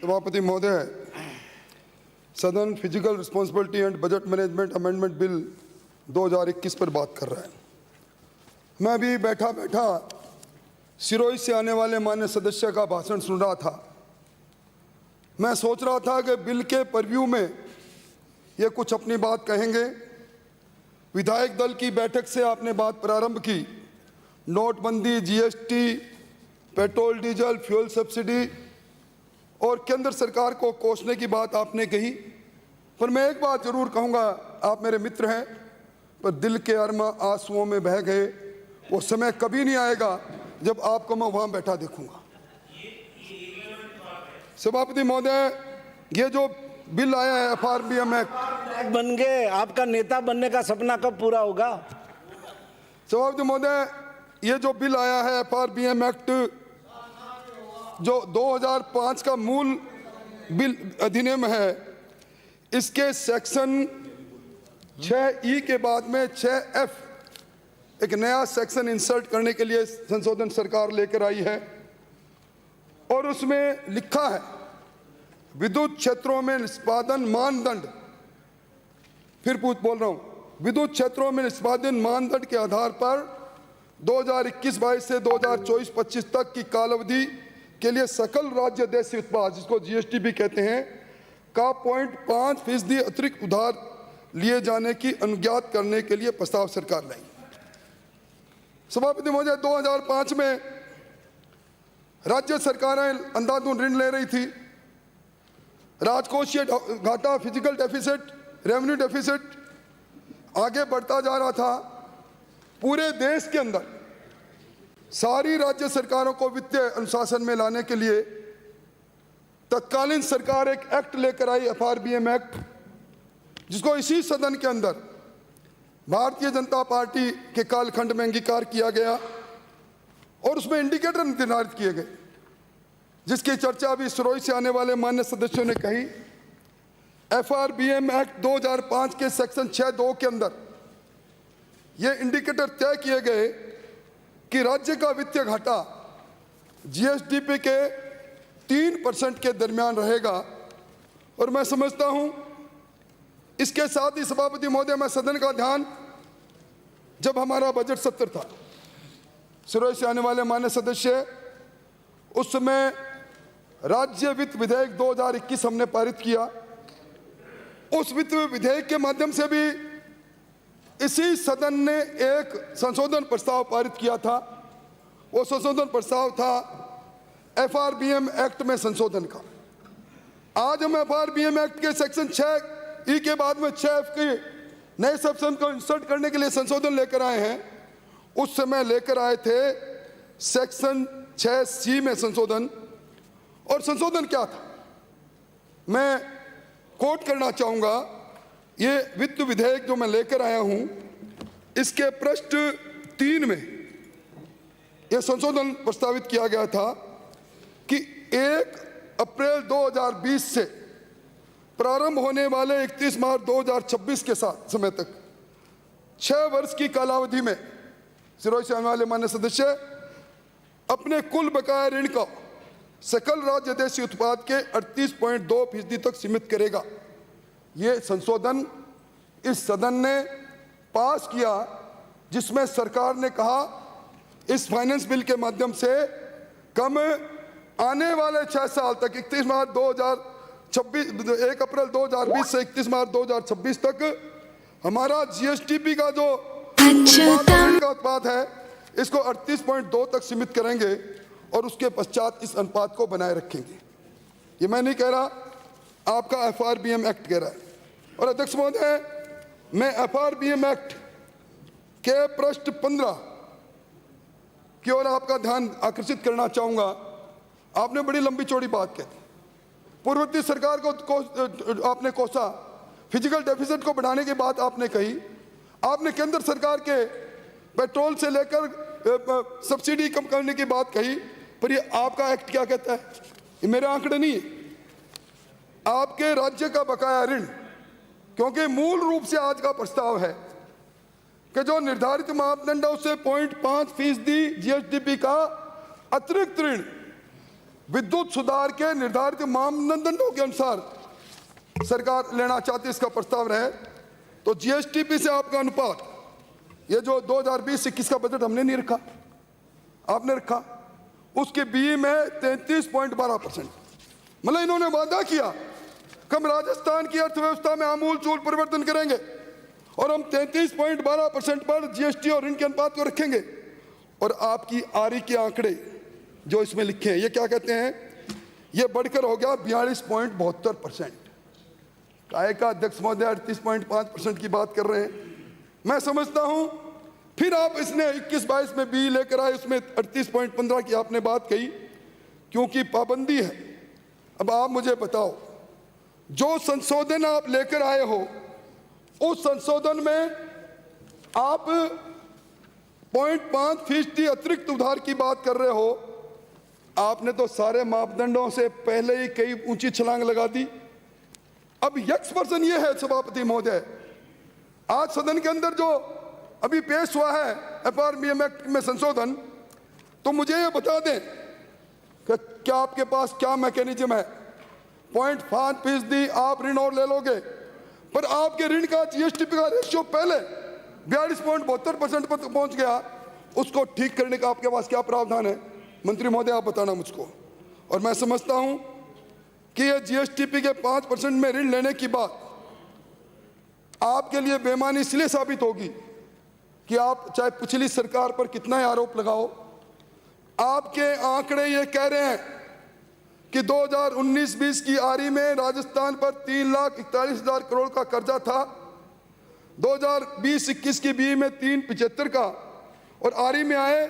सभापति महोदय, सदन physical responsibility and budget management amendment bill 2021 पर बात कर रहा है। मैं अभी बैठा बैठा सिरोही से आने वाले माननीय सदस्य का भाषण सुन रहा था। मैं सोच रहा था कि बिल के परव्यू में ये कुछ अपनी बात कहेंगे। विधायक दल की बैठक से आपने बात प्रारंभ की, नोटबंदी, GST, petrol diesel, fuel subsidy और केंद्र सरकार को कोसने की बात आपने कही। पर मैं एक बात जरूर कहूँगा, आप मेरे मित्र हैं, पर दिल के अरमा आंसुओं में बह गए। वो समय कभी नहीं आएगा जब आपको मैं वहाँ बैठा देखूंगा। सभापति महोदय, ये जो बिल आया है FRBM एक्ट बन गए, आपका नेता बनने का सपना कब पूरा होगा? सभापति महोदय, ये जो बिल आया है FRBM एक्ट, जो 2005 का मूल बिल अधिनियम है, इसके सेक्शन 6E के बाद में 6F एक नया सेक्शन इंसर्ट करने के लिए संशोधन सरकार लेकर आई है और उसमें लिखा है विद्युत क्षेत्रों में निष्पादन मानदंड, फिर बोल रहा हूं, विद्युत क्षेत्रों में निष्पादन मानदंड के आधार पर 2021-22 से 2024-25 तक की कालावधि के लिए सकल राज्य देशी उत्पाद, जिसको जीएसटी भी कहते हैं, का 0.5% अतिरिक्त उधार लिए जाने की अनुज्ञात करने के लिए प्रस्ताव सरकार लाई। सभापति महोदय, 2005 में राज्य सरकारें अंधाधुंध ऋण ले रही थी। राजकोषीय घाटा, फिजिकल डेफिसिट, रेवेन्यू डेफिसिट आगे बढ़ता जा रहा था। पूरे देश के अंदर सारी राज्य सरकारों को वित्तीय अनुशासन में लाने के लिए तत्कालीन सरकार एक एक्ट लेकर आई, FRBM एक्ट, जिसको इसी सदन के अंदर भारतीय जनता पार्टी के कालखंड में अंगीकार किया गया और उसमें इंडिकेटर निर्धारित किए गए, जिसकी चर्चा अभी सिरोही से आने वाले मान्य सदस्यों ने कही। FRBM एक्ट 2005 के सेक्शन 6(2) के अंदर ये इंडिकेटर तय किए गए कि राज्य का वित्तीय घाटा GSDP के 3% के दरमियान रहेगा। और मैं समझता हूं इसके साथ ही सभापति महोदय, मैं सदन का ध्यान, जब हमारा बजट सत्र था, सिरोही से आने वाले मान्य सदस्य, उस समय राज्य वित्त विधेयक 2021 हमने पारित किया। उस वित्त विधेयक के माध्यम से भी इसी सदन ने एक संशोधन प्रस्ताव पारित किया था। वो संशोधन प्रस्ताव था FRBM एक्ट में संशोधन का। आज हम FRBM एक्ट के सेक्शन 6E के बाद में 6F के नए सेक्शन को इंसर्ट करने के लिए संशोधन लेकर आए हैं। उस समय लेकर आए थे सेक्शन 6C में संशोधन। और संशोधन क्या था, मैं कोट करना चाहूंगा। ये वित्त विधेयक जो मैं लेकर आया हूं, इसके पृष्ठ 3 में यह संशोधन प्रस्तावित किया गया था कि 1 अप्रैल 2020 से प्रारंभ होने वाले 31 मार्च 2026 के साथ समय तक 6 वर्ष की कालावधि में सिरोही से आने वाले मान्य सदस्य अपने कुल बकाया ऋण का सकल राज्य देशी उत्पाद के 38.2% तक सीमित करेगा। ये संशोधन इस सदन ने पास किया, जिसमें सरकार ने कहा इस फाइनेंस बिल के माध्यम से कम आने वाले 6 साल तक 31 मार्च 2026, 1 अप्रैल 2020 से 31 मार्च 2026 तक हमारा GSDP का जो उत्पाद है, इसको 38.2 तक सीमित करेंगे और उसके पश्चात इस अनुपात को बनाए रखेंगे। ये मैं नहीं कह रहा, आपका FRBM एक्ट कह रहा है। और अध्यक्ष महोदय, मैं FRBM एक्ट के पृष्ठ 15 की ओर आपका ध्यान आकर्षित करना चाहूंगा। आपने बड़ी लंबी चौड़ी बात कही, पूर्ववर्ती सरकार को आपने कोसा, फिजिकल डेफिसिट को बढ़ाने की बात आपने कही, आपने केंद्र सरकार के पेट्रोल से लेकर सब्सिडी कम करने की बात कही। पर ये आपका एक्ट क्या कहता है? ये मेरे आंकड़े नहीं है, आपके राज्य का बकाया ऋण, क्योंकि मूल रूप से आज का प्रस्ताव है कि जो निर्धारित मापदंड है उससे 0.5% GSDP का अतिरिक्त ऋण विद्युत सुधार के निर्धारित मानदंडों के अनुसार सरकार लेना चाहती है, इसका प्रस्ताव रहे तो जीएसटीपी से आपका अनुपात, ये जो 2020-21 का बजट हमने नहीं रखा, आपने रखा, उसके बी में 33.12%। मतलब इन्होंने वादा किया कि हम राजस्थान की अर्थव्यवस्था में आमूल चूल परिवर्तन करेंगे और हम 33.12% पर जीएसटी और ऋण के अनुपात को रखेंगे। और आपकी आरी के आंकड़े जो इसमें लिखे हैं, ये क्या कहते हैं, ये बढ़कर हो गया 42.72%। काय का अध्यक्ष महोदय 38.5% की बात कर रहे हैं। मैं समझता हूं फिर आप इसने 21-22 में बी लेकर आए, उसमें 38.15 की आपने बात कही, क्योंकि पाबंदी है। अब आप मुझे बताओ, जो संशोधन आप लेकर आए हो उस संशोधन में आप 0.5% अतिरिक्त उधार की बात कर रहे हो। आपने तो सारे मापदंडों से पहले ही कई ऊंची छलांग लगा दी। अब यक्ष पर्सन ये है सभापति महोदय, आज सदन के अंदर जो अभी पेश हुआ है एफआरबीएम एक्ट में संशोधन, तो मुझे ये बता दें कि क्या आपके पास क्या मैकेनिज्म है। 0.5% आप ऋण और ले लोगे, पर आपके ऋण का जीएसटीपी का रेशियो पहले 42.72% पर पहुंच गया, उसको ठीक करने का आपके पास क्या प्रावधान है? मंत्री महोदय आप बताना मुझको। और मैं समझता हूं कि ये जीएसटीपी के 5% में ऋण लेने की बात आपके लिए बेईमानी इसलिए साबित होगी कि आप चाहे पिछली सरकार पर कितना ही आरोप लगाओ, आपके आंकड़े ये कह रहे हैं कि 2019-20 की आरी में राजस्थान पर 3,41,000 करोड़ का कर्जा था, 2020-21 की बी में 3,75 का, और आरी में आए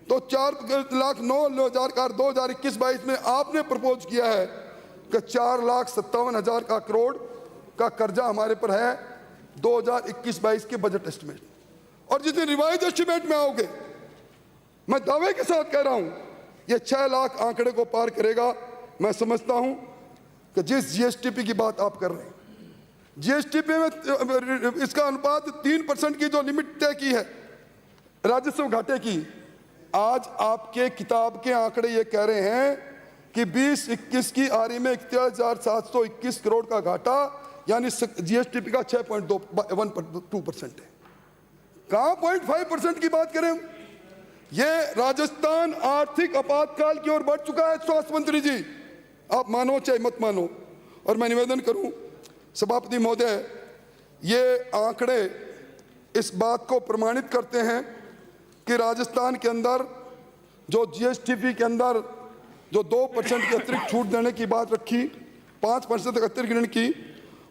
तो 4,09,000 का। 2021-22 में आपने प्रपोज किया है कि 4,57,000 का करोड़ का कर्जा हमारे पर है 2021-22 के बजट एस्टिमेट। और जितने रिवाइज एस्टिमेट में आओगे, मैं दावे के साथ कह रहा हूं ये 6 लाख आंकड़े को पार करेगा। मैं समझता हूं कि जिस जीएसटीपी की बात आप कर रहे हैं, जीएसटीपी में इसका अनुपात 3% की जो लिमिट तय की है राजस्व घाटे की, आज आपके किताब के आंकड़े ये कह रहे हैं कि 20-21 की आरी में 41,721 करोड़ का घाटा, यानी जीएसटीपी का 6.2% है। कहां 0.5% की बात करें? ये राजस्थान आर्थिक आपातकाल की ओर बढ़ चुका है। स्वास्थ्य मंत्री जी, आप मानो चाहे मत मानो, और मैं निवेदन करूं सभापति महोदय, ये आंकड़े इस बात को प्रमाणित करते हैं कि राजस्थान के अंदर जो जीएसटीपी के अंदर जो 2% की अतिरिक्त छूट देने की बात रखी, 5% तक अतिरिक्त ऋण की,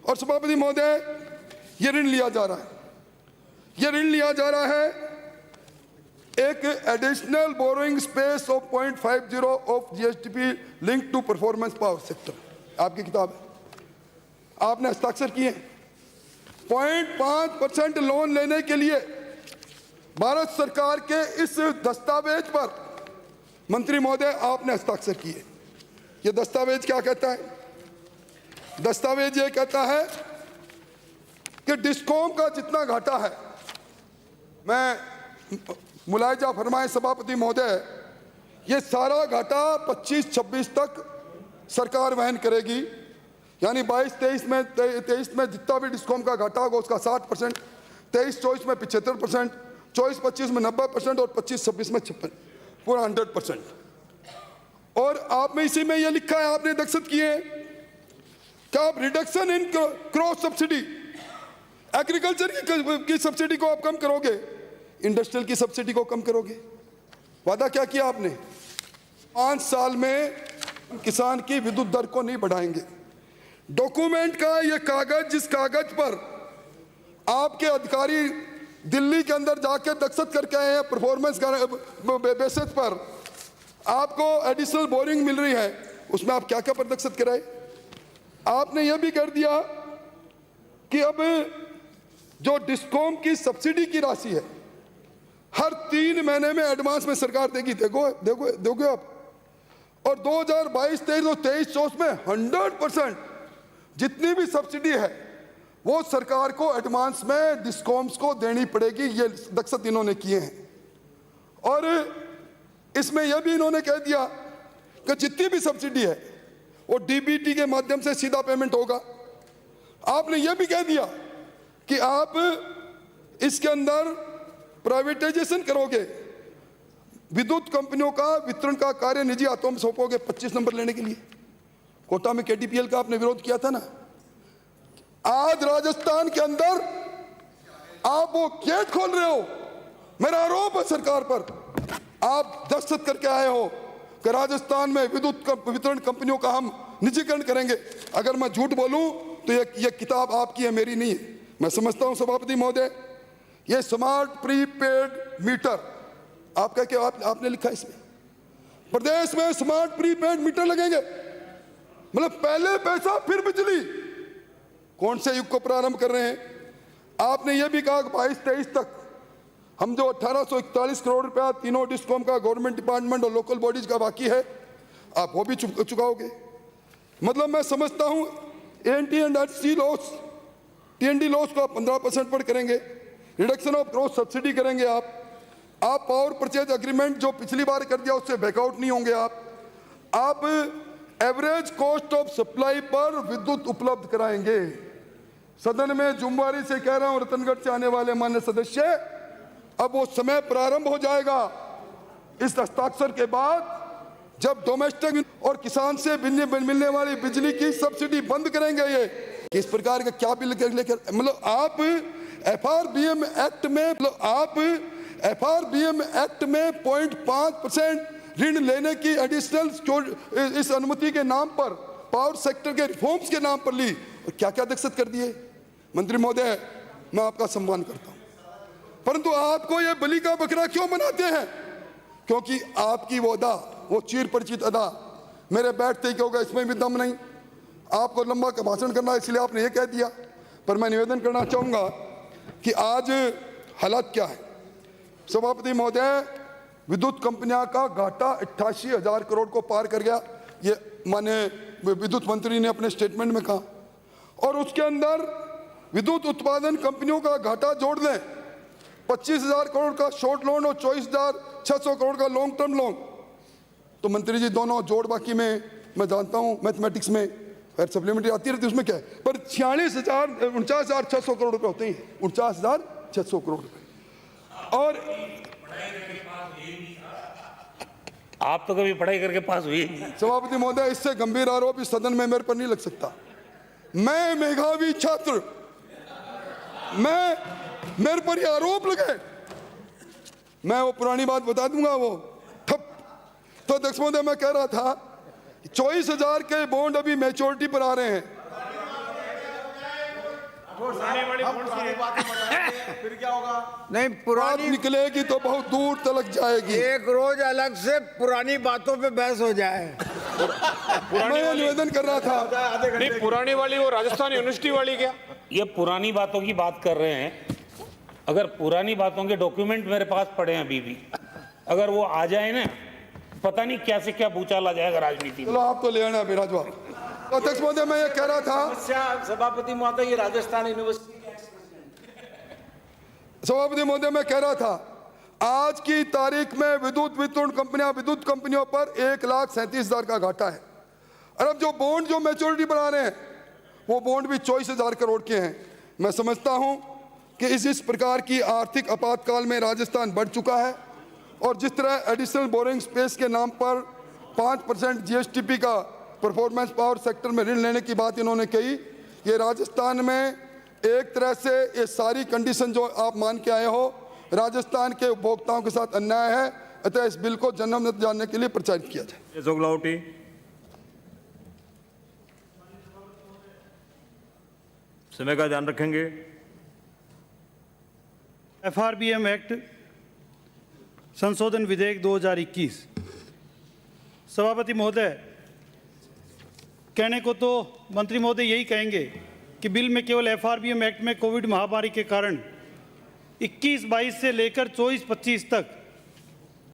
और सभापति महोदय ये ऋण लिया जा रहा है, ये ऋण लिया जा रहा है एक additional borrowing space of 0.50 of GSDP link to performance power sector. आपकी किताब है, आपने हस्ताक्षर किए। 0.5% लोन लेने के लिए भारत सरकार के इस दस्तावेज पर मंत्री महोदय आपने हस्ताक्षर किए। ये दस्तावेज क्या कहता है? दस्तावेज ये कहता है कि डिस्कॉम का जितना घाटा है, मैं मुलायजा फरमाए सभापति महोदय, ये सारा घाटा 25-26 तक सरकार वहन करेगी। यानी 22-23 में जितना भी डिस्कॉम का घाटा होगा उसका 60%, 23-24 में 75%, 24-25 में 90% और 25-26 में 56, पूरा 100%। और आप में इसी में ये लिखा है, आपने दस्तखत किए कि आप reduction in cross subsidy, agriculture की सब्सिडी को आप कम करोगे, इंडस्ट्रियल की सब्सिडी को कम करोगे। वादा क्या किया आपने? 5 साल में किसान की विद्युत दर को नहीं बढ़ाएंगे। डॉक्यूमेंट का ये कागज, जिस कागज पर आपके अधिकारी दिल्ली के अंदर जाके दस्तखत करके आए हैं परफॉर्मेंस बेसिस पर, आपको एडिशनल बोरिंग मिल रही है, उसमें आप क्या क्या पर दस्तखत कराए? आपने यह भी कर दिया कि अब जो डिस्कॉम की सब्सिडी की राशि है हर 3 महीने में एडवांस में सरकार देगी। दोगे आप। और 2022-23 और 23-24 में 100% जितनी भी सब्सिडी है वो सरकार को एडवांस में डिस्कॉम्स को देनी पड़ेगी। ये दस्तखत इन्होंने किए हैं। और इसमें यह भी इन्होंने कह दिया कि जितनी भी सब्सिडी है वो डीबीटी के माध्यम से सीधा पेमेंट होगा। आपने ये भी कह दिया कि आप इसके अंदर प्राइवेटाइजेशन करोगे, विद्युत कंपनियों का वितरण का कार्य निजी हाथों में सौंपोगे 25 नंबर लेने के लिए। कोटा में केटीपीएल का आपने विरोध किया था ना। आज राजस्थान के अंदर आप वो गेट खोल रहे हो। मेरा आरोप है सरकार पर, आप दस्तखत करके आए हो कि राजस्थान में विद्युत वितरण कंपनियों का हम निजीकरण करेंगे। अगर मैं झूठ बोलूं तो ये किताब आपकी है, मेरी नहीं है। मैं समझता हूं सभापति महोदय, ये स्मार्ट प्रीपेड मीटर आपका क्या आपने लिखा है इसमें, प्रदेश में स्मार्ट प्रीपेड मीटर लगेंगे, मतलब पहले पैसा फिर बिजली। कौन से युग को प्रारंभ कर रहे हैं? आपने ये भी कहा कि 22-23 तक हम जो 1841 करोड़ रुपया तीनों डिस्कॉम का, गवर्नमेंट डिपार्टमेंट और लोकल बॉडीज का बाकी है, आप वो भी चुकाओगे। मतलब मैं समझता हूं AT and C loss, T and D loss को आप 15% पर करेंगे, रिडक्शन ऑफ क्रॉस सब्सिडी करेंगे आप पावर परचेज एग्रीमेंट जो पिछली बार कर दिया उससे बैकआउट नहीं होंगे आप एवरेज कॉस्ट ऑफ सप्लाई पर विद्युत उपलब्ध कराएंगे। सदन में जुम्मेवारी से कह रहा हूं, रतनगढ़ से आने वाले मान्य सदस्य, अब वो समय प्रारंभ हो जाएगा इस हस्ताक्षर के बाद जब डोमेस्टिक और किसान से मिलने वाली बिजली की सब्सिडी बंद करेंगे। ये किस प्रकार का क्या बिल लेकर, मतलब आप एफआरबीएम एक्ट में, मतलब आप एफआरबीएम एक्ट में 0.5% ऋण लेने की एडिशनल इस अनुमति के नाम पर पावर सेक्टर के रिफॉर्म्स के नाम पर ली और क्या क्या दस्तखत कर दिए। मंत्री महोदय, मैं आपका सम्मान करता हूं, परंतु आपको ये बलि का बकरा क्यों बनाते हैं? क्योंकि आपकी वो अदा, वो चिर परिचित अदा, मेरे बैठते ही होगा, इसमें भी दम नहीं। आपको लंबा भाषण करना इसलिए आपने ये कह दिया, पर मैं निवेदन करना चाहूंगा कि आज हालात क्या है। सभापति महोदय, विद्युत कंपनियां का घाटा 88,000 करोड़ को पार कर गया, ये माननीय विद्युत मंत्री ने अपने स्टेटमेंट में कहा, और उसके अंदर विद्युत उत्पादन कंपनियों का घाटा जोड़ लें 25,000 करोड़ का शॉर्ट लोन और 24,600 करोड़ का लॉन्ग टर्म लोन, तो मंत्री जी दोनों जोड़, बाकी में मैं जानता हूं मैथमेटिक्स में फिर सप्लीमेंट्री आती रहती है, उसमें क्या है, पर 49,600 करोड़ रुपए होते हैं, 49,600 करोड़ रुपए। और आप तो कभी पढ़ाई करके पास हुई नहीं। सभापति महोदय, इससे गंभीर आरोप इस सदन में मेरे पर नहीं लग सकता। मैं मेधावी छात्र, मेरे पर ये आरोप लगे, मैं वो पुरानी बात बता दूंगा, वो ठप। तो अध्यक्ष महोदय, मैं कह रहा था 24,000 के बॉन्ड अभी मैच्योरिटी पर आ रहे हैं। फिर क्या होगा? नहीं, बात पुरानी निकलेगी तो बहुत दूर तलक जाएगी। एक रोज अलग से पुरानी बातों पे बहस हो जाए। मैं निवेदन कर रहा था, नहीं, पुरानी वाली वो राजस्थान यूनिवर्सिटी वाली क्या? ये पुरानी बातों की बात कर रहे हैं। अगर पुरानी बातों के डॉक्यूमेंट मेरे पास पड़े हैं अभी भी, अगर वो आ जाए ना, पता नहीं क्या से क्या भूचाल आ जाएगा राजनीति में। चलो आप तो ले आना बिराजवा। अध्यक्ष महोदय, मैं ये कह रहा था, सभापति महोदय, ये राजस्थान यूनिवर्सिटी, सभापति महोदय, मैं कह रहा था आज की तारीख में विद्युत वितरण विद्युत कंपनियों पर 1,37,000 का घाटा है। और अब जो बॉन्ड जो मैच्योरिटी पर आ रहे हैं वो बॉन्ड भी 24,000 करोड़ के हैं। मैं समझता हूं कि इस प्रकार की आर्थिक आपातकाल में राजस्थान बढ़ चुका है, और जिस तरह एडिशनल बोरिंग स्पेस के नाम पर 5% जीएसटीपी का परफॉर्मेंस पावर सेक्टर में ऋण लेने की बात इन्होंने कही, ये राजस्थान में एक तरह से ये सारी कंडीशन जो आप मान के आए हो राजस्थान के उपभोक्ताओं के साथ अन्याय है। अतः इस बिल को जन्म जानने के लिए प्रचारित किया जाए। जोगलावटी, समय का ध्यान रखेंगे। एफआरबीएम एक्ट संशोधन विधेयक 2021। सभापति महोदय, कहने को तो मंत्री महोदय यही कहेंगे कि बिल में केवल एफआरबीएम एक्ट में कोविड महामारी के कारण 21-22 से लेकर 24-25 तक